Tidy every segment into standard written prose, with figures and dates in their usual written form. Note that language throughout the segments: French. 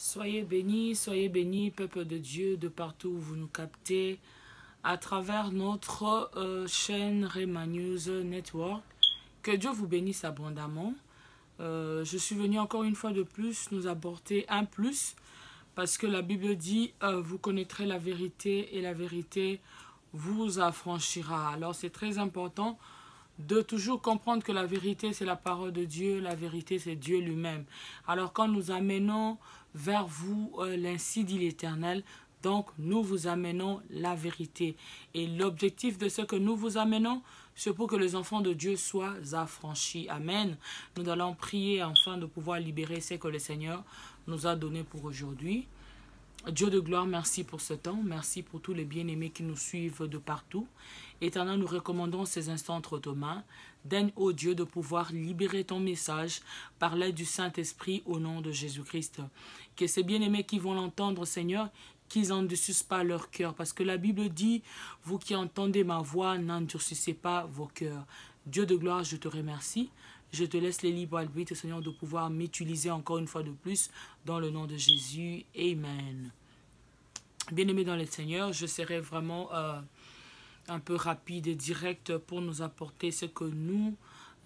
Soyez bénis, peuple de Dieu, de partout où vous nous captez, à travers notre chaîne Rema News Network. Que Dieu vous bénisse abondamment. Je suis venu encore une fois de plus nous apporter un plus, parce que la Bible dit vous connaîtrez la vérité et la vérité vous affranchira. Alors c'est très important de toujours comprendre que la vérité c'est la parole de Dieu, la vérité c'est Dieu lui-même. Alors quand nous amenons vers vous l'ainsi dit l'Éternel, donc nous vous amenons la vérité. Et l'objectif de ce que nous vous amenons, c'est pour que les enfants de Dieu soient affranchis. Amen. Nous allons prier afin de pouvoir libérer ce que le Seigneur nous a donné pour aujourd'hui. Dieu de gloire, merci pour ce temps. Merci pour tous les bien-aimés qui nous suivent de partout. Éternel, nous recommandons ces instants entre tes mains. Daigne, ô Dieu, de pouvoir libérer ton message par l'aide du Saint-Esprit au nom de Jésus-Christ. Que ces bien-aimés qui vont l'entendre, Seigneur, qu'ils n'endurcissent pas leur cœur. Parce que la Bible dit, vous qui entendez ma voix, n'endurcissez pas vos cœurs. Dieu de gloire, je te remercie. Je te laisse les libres arbitres, Seigneur, de pouvoir m'utiliser encore une fois de plus dans le nom de Jésus. Amen. Bien-aimés dans le Seigneur, je serai vraiment un peu rapide et direct pour nous apporter ce que nous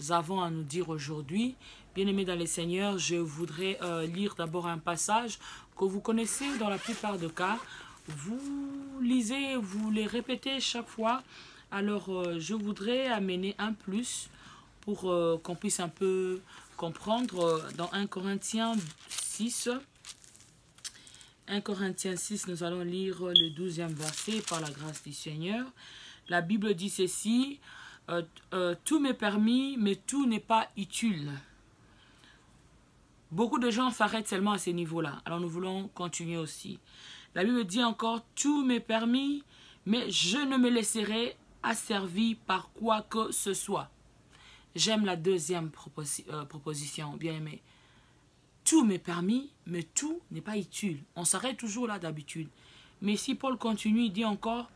avons à nous dire aujourd'hui. Bien-aimés dans le Seigneur, je voudrais lire d'abord un passage que vous connaissez dans la plupart des cas. Vous lisez, vous les répétez chaque fois. Alors, je voudrais amener un plus pour qu'on puisse un peu comprendre dans 1 Corinthiens 6. 1 Corinthiens 6, nous allons lire le 12e verset par la grâce du Seigneur. La Bible dit ceci, tout m'est permis, mais tout n'est pas utile. Beaucoup de gens s'arrêtent seulement à ce niveau-là. Alors nous voulons continuer aussi. La Bible dit encore, tout m'est permis, mais je ne me laisserai asservir par quoi que ce soit. J'aime la deuxième proposition, bien aimé. Tout m'est permis, mais tout n'est pas utile. On s'arrête toujours là d'habitude. Mais si Paul continue, il dit encore,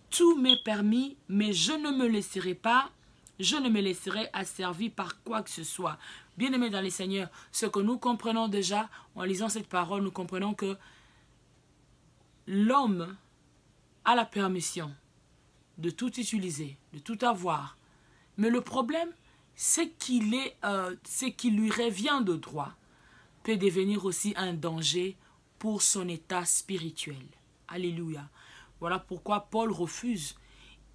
tout m'est permis, mais je ne me laisserai asservir par quoi que ce soit. Bien aimé dans les Seigneurs, ce que nous comprenons déjà, en lisant cette parole, nous comprenons que l'homme a la permission de tout utiliser, de tout avoir. Mais le problème, c'est qu'il lui revient de droit, peut devenir aussi un danger pour son état spirituel. Alléluia. Voilà pourquoi Paul refuse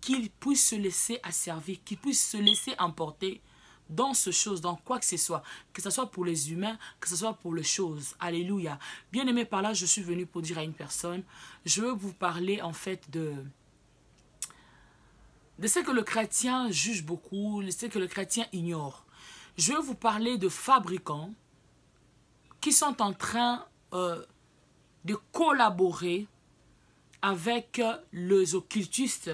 qu'il puisse se laisser asservir, qu'il puisse se laisser emporter dans ce chose, dans quoi que ce soit pour les humains, que ce soit pour les choses. Alléluia. Bien aimé, par là, je suis venu pour dire à une personne, je veux vous parler en fait de ce que le chrétien juge beaucoup, de ce que le chrétien ignore. Je vais vous parler de fabricants qui sont en train de collaborer avec les occultistes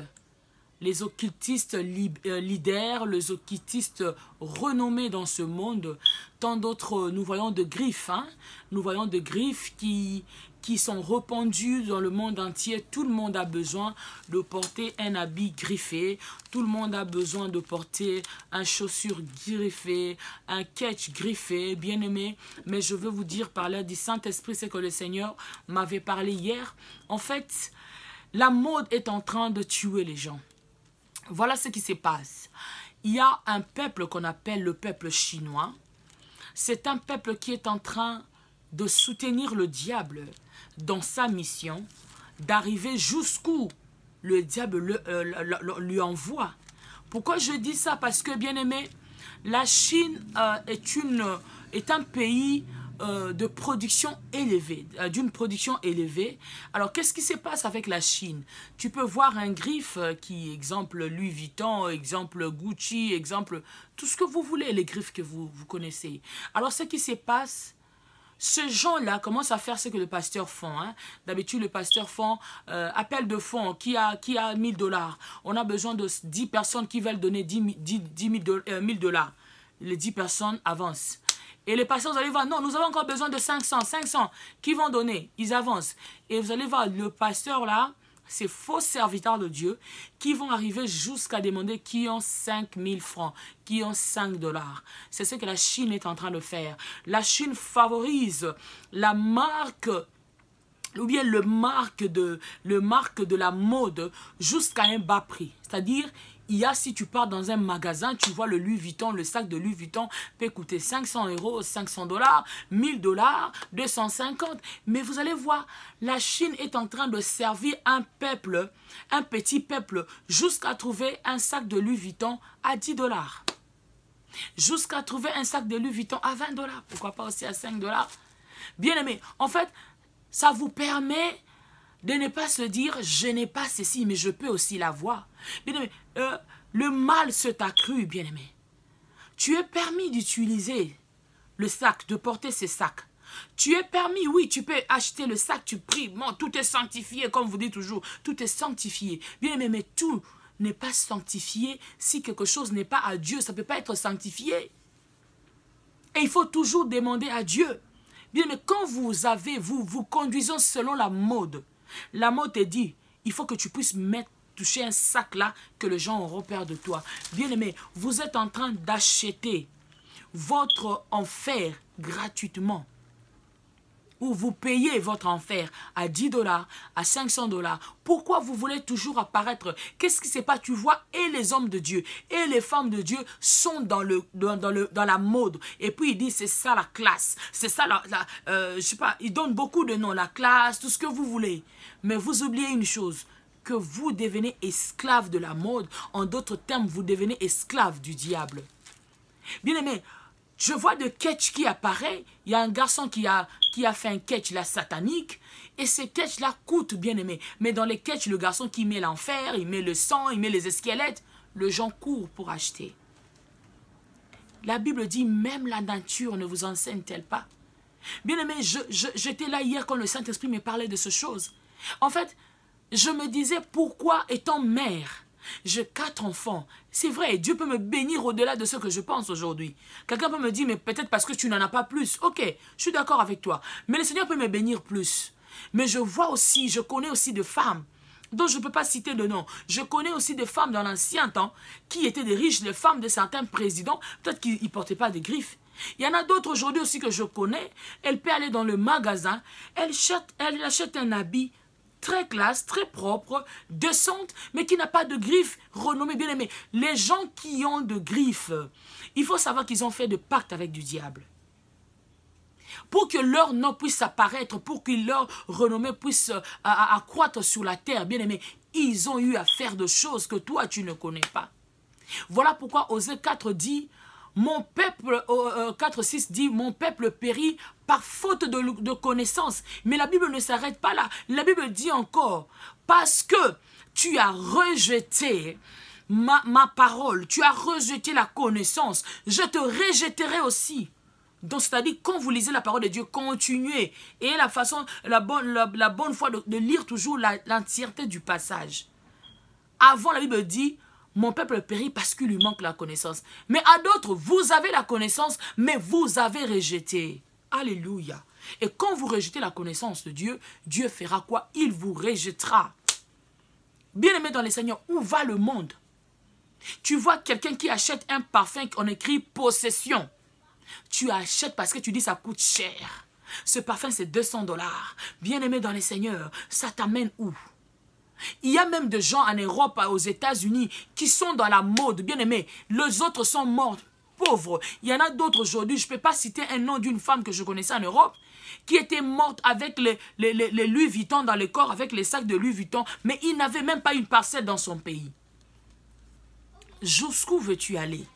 leaders, les occultistes renommés dans ce monde. Tant d'autres, nous voyons de griffes, nous voyons de griffes qui sont répandues dans le monde entier. Tout le monde a besoin de porter un habit griffé, tout le monde a besoin de porter un chaussure griffé, un catch griffé, bien aimé. Mais je veux vous dire par l'aide du Saint-Esprit, c'est que le Seigneur m'avait parlé hier. En fait, la mode est en train de tuer les gens. Voilà ce qui se passe. Il y a un peuple qu'on appelle le peuple chinois. C'est un peuple qui est en train de soutenir le diable dans sa mission, d'arriver jusqu'où le diable lui envoie. Pourquoi je dis ça? Parce que, bien aimé, la Chine est un pays de production élevée, d'une production élevée. Alors, qu'est-ce qui se passe avec la Chine? Tu peux voir un griffe qui, exemple Louis Vuitton, exemple Gucci, exemple tout ce que vous voulez, les griffes que vous connaissez. Alors, ce qui se passe, ces gens-là commencent à faire ce que le pasteur font. D'habitude, le pasteur font appel de fonds. Qui a 1000 $? On a besoin de 10 personnes qui veulent donner 10 000 $. Les 10 personnes avancent. Et les pasteurs, vous allez voir, non, nous avons encore besoin de 500. Qui vont donner? Ils avancent. Et vous allez voir, le pasteur là, ces faux serviteurs de Dieu qui vont arriver jusqu'à demander qui ont 5000 francs, qui ont 5 dollars. C'est ce que la Chine est en train de faire. La Chine favorise la marque ou bien le marque de la mode jusqu'à un bas prix. C'est-à-dire, il y a, si tu pars dans un magasin, tu vois le Louis Vuitton, le sac de Louis Vuitton peut coûter 500 €, 500 dollars, 1000 dollars, 250. Mais vous allez voir, la Chine est en train de servir un peuple, un petit peuple, jusqu'à trouver un sac de Louis Vuitton à 10 dollars. Jusqu'à trouver un sac de Louis Vuitton à 20 dollars. Pourquoi pas aussi à 5 dollars? Bien aimé, en fait, ça vous permet de ne pas se dire, je n'ai pas ceci, mais je peux aussi l'avoir. Bien-aimé, le mal se t'a cru, bien-aimé. Tu es permis d'utiliser le sac, de porter ces sacs. Tu es permis, oui, tu peux acheter le sac, tu pries. Bon, tout est sanctifié, comme vous dites toujours. Tout est sanctifié. Bien-aimé, mais tout n'est pas sanctifié si quelque chose n'est pas à Dieu. Ça ne peut pas être sanctifié. Et il faut toujours demander à Dieu. Bien-aimé, quand vous conduisez selon la mode te dit, il faut que tu puisses toucher un sac là, que les gens auront peur de toi. Bien-aimé, vous êtes en train d'acheter votre enfer gratuitement. Ou vous payez votre enfer à 10 dollars, à 500 dollars. Pourquoi vous voulez toujours apparaître? Qu'est-ce qui se passe? Tu vois, et les hommes de Dieu, et les femmes de Dieu sont dans la mode. Et puis ils disent, c'est ça la classe. C'est ça je sais pas, ils donnent beaucoup de noms, la classe, tout ce que vous voulez. Mais vous oubliez une chose, que vous devenez esclave de la mode. En d'autres termes, vous devenez esclave du diable. Bien aimé, je vois de catch qui apparaît. Il y a un garçon qui a fait un catch là satanique. Et ces catch là coûtent, bien aimé. Mais dans les catch, le garçon qui met l'enfer, il met le sang, il met les squelettes. Les gens courent pour acheter. La Bible dit, même la nature ne vous enseigne-t-elle pas? Bien aimé, j'étais là hier quand le Saint-Esprit me parlait de ces choses. En fait, je me disais, pourquoi étant mère, j'ai 4 enfants. C'est vrai, Dieu peut me bénir au-delà de ce que je pense aujourd'hui. Quelqu'un peut me dire, mais peut-être parce que tu n'en as pas plus. Ok, je suis d'accord avec toi. Mais le Seigneur peut me bénir plus. Mais je vois aussi, je connais aussi des femmes, dont je ne peux pas citer de nom. Je connais aussi des femmes dans l'ancien temps, qui étaient des riches, des femmes de certains présidents, peut-être qu'ils ne portaient pas de griffes. Il y en a d'autres aujourd'hui aussi que je connais. Elle peut aller dans le magasin, elle achète un habit très classe, très propre, décente, mais qui n'a pas de griffes, renommé, bien aimé. Les gens qui ont de griffes, il faut savoir qu'ils ont fait de pacte avec du diable. Pour que leur nom puisse apparaître, pour que leur renommée puisse accroître sur la terre, bien aimé, ils ont eu à faire de choses que toi tu ne connais pas. Voilà pourquoi Osée 4 dit, mon peuple, 4:6 dit, mon peuple périt par faute de connaissance. Mais la Bible ne s'arrête pas là. La Bible dit encore, parce que tu as rejeté ma parole, tu as rejeté la connaissance, je te rejetterai aussi. Donc, c'est-à-dire, quand vous lisez la parole de Dieu, continuez. Et la bonne foi de lire toujours l'entièreté du passage. Avant, la Bible dit, mon peuple périt parce qu'il lui manque la connaissance. Mais à d'autres, vous avez la connaissance, mais vous avez rejeté. Alléluia. Et quand vous rejetez la connaissance de Dieu, Dieu fera quoi? Il vous rejettera. Bien-aimé dans les Seigneurs, où va le monde? Tu vois quelqu'un qui achète un parfum qu'on écrit possession. Tu achètes parce que tu dis ça coûte cher. Ce parfum c'est 200 $. Bien-aimé dans les Seigneurs, ça t'amène où? Il y a même des gens en Europe, aux États-Unis, qui sont dans la mode, bien aimé. Les autres sont morts, pauvres. Il y en a d'autres aujourd'hui, je ne peux pas citer un nom d'une femme que je connaissais en Europe, qui était morte avec les Louis Vuitton dans le corps, avec les sacs de Louis Vuitton, mais il n'avait même pas une parcelle dans son pays. Jusqu'où veux-tu aller?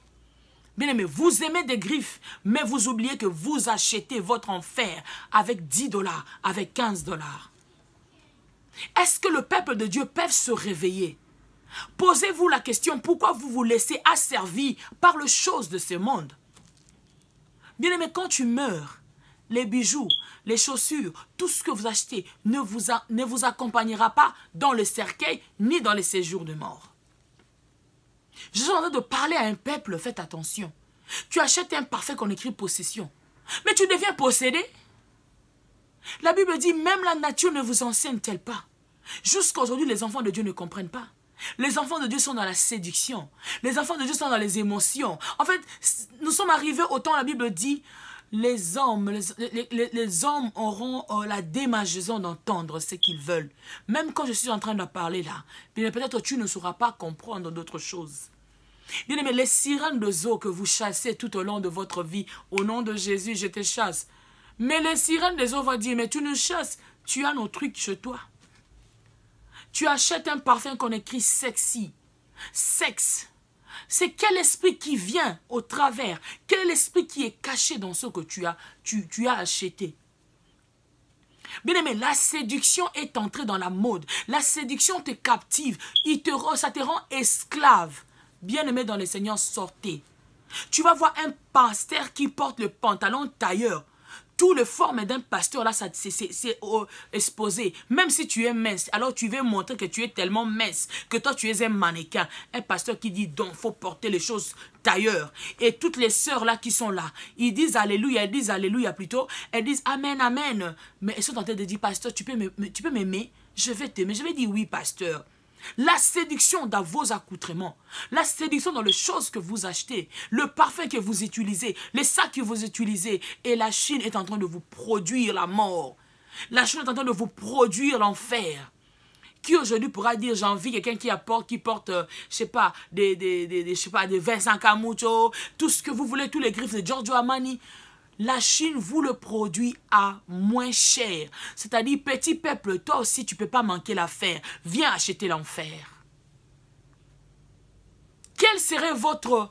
Bien aimé, vous aimez des griffes, mais vous oubliez que vous achetez votre enfer avec 10 $, avec 15 $. Est-ce que le peuple de Dieu peut se réveiller? Posez-vous la question, pourquoi vous vous laissez asservir par les choses de ce monde? Bien aimé, quand tu meurs, les bijoux, les chaussures, tout ce que vous achetez ne vous accompagnera pas dans le cercueil ni dans les séjours de mort. Je suis en train de parler à un peuple, faites attention. Tu achètes un parfum qu'on écrit possession, mais tu deviens possédé. La Bible dit, même la nature ne vous enseigne-t-elle pas? Jusqu'à aujourd'hui, les enfants de Dieu ne comprennent pas. Les enfants de Dieu sont dans la séduction. Les enfants de Dieu sont dans les émotions. En fait, nous sommes arrivés au temps où la Bible dit, les hommes auront la démangeaison d'entendre ce qu'ils veulent. Même quand je suis en train de parler là, peut-être tu ne sauras pas comprendre d'autres choses. Bien-aimés, les sirènes de zoo que vous chassez tout au long de votre vie, au nom de Jésus, je te chasse. Mais les sirènes des zoo vont dire, mais tu nous chasses, tu as nos trucs chez toi. Tu achètes un parfum qu'on écrit sexy. Sexe. C'est quel esprit qui vient au travers? Quel esprit qui est caché dans ce que tu as acheté? Bien aimé, la séduction est entrée dans la mode. La séduction te captive. Ça te rend esclave. Bien aimé dans le Seigneur, sortez. Tu vas voir un pasteur qui porte le pantalon tailleur. Tout le forme d'un pasteur là, c'est exposé. Même si tu es mince, alors tu veux montrer que tu es tellement mince, que toi tu es un mannequin. Un pasteur qui dit donc, il faut porter les choses tailleur. Et toutes les sœurs là qui sont là, ils disent alléluia plutôt. Elles disent amen, amen. Mais elles sont en train de dire, pasteur, tu peux m'aimer? Je vais t'aimer. Je vais dire oui, pasteur. La séduction dans vos accoutrements, la séduction dans les choses que vous achetez, le parfum que vous utilisez, les sacs que vous utilisez, et la Chine est en train de vous produire la mort. La Chine est en train de vous produire l'enfer. Qui aujourd'hui pourra dire j'ai envie quelqu'un qui porte je sais pas des Vincent Camuto, tout ce que vous voulez, tous les griffes de Giorgio Armani. La Chine vous le produit à moins cher. C'est-à-dire, petit peuple, toi aussi, tu ne peux pas manquer l'affaire. Viens acheter l'enfer. Quel serait votre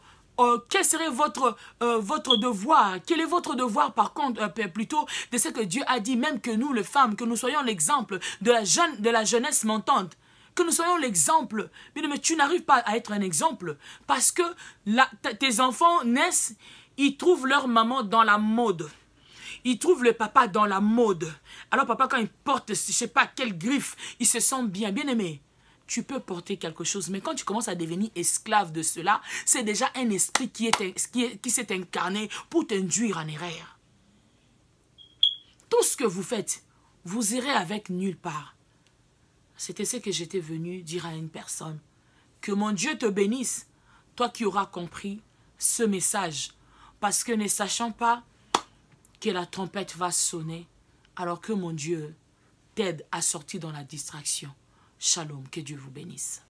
devoir? Quel est votre devoir, par contre, plutôt, de ce que Dieu a dit, même que nous, les femmes, que nous soyons l'exemple de la jeunesse montante? Que nous soyons l'exemple. Mais tu n'arrives pas à être un exemple parce que tes enfants naissent. Ils trouvent leur maman dans la mode. Ils trouvent le papa dans la mode. Alors papa, quand il porte, je ne sais pas quelle griffe, il se sent bien. Bien aimé, tu peux porter quelque chose. Mais quand tu commences à devenir esclave de cela, c'est déjà un esprit qui s'est incarné pour t'induire en erreur. Tout ce que vous faites, vous irez avec nulle part. C'était ce que j'étais venu dire à une personne. Que mon Dieu te bénisse, toi qui auras compris ce message. Parce que ne sachant pas que la trompette va sonner, alors que mon Dieu t'aide à sortir dans la distraction. Shalom, que Dieu vous bénisse.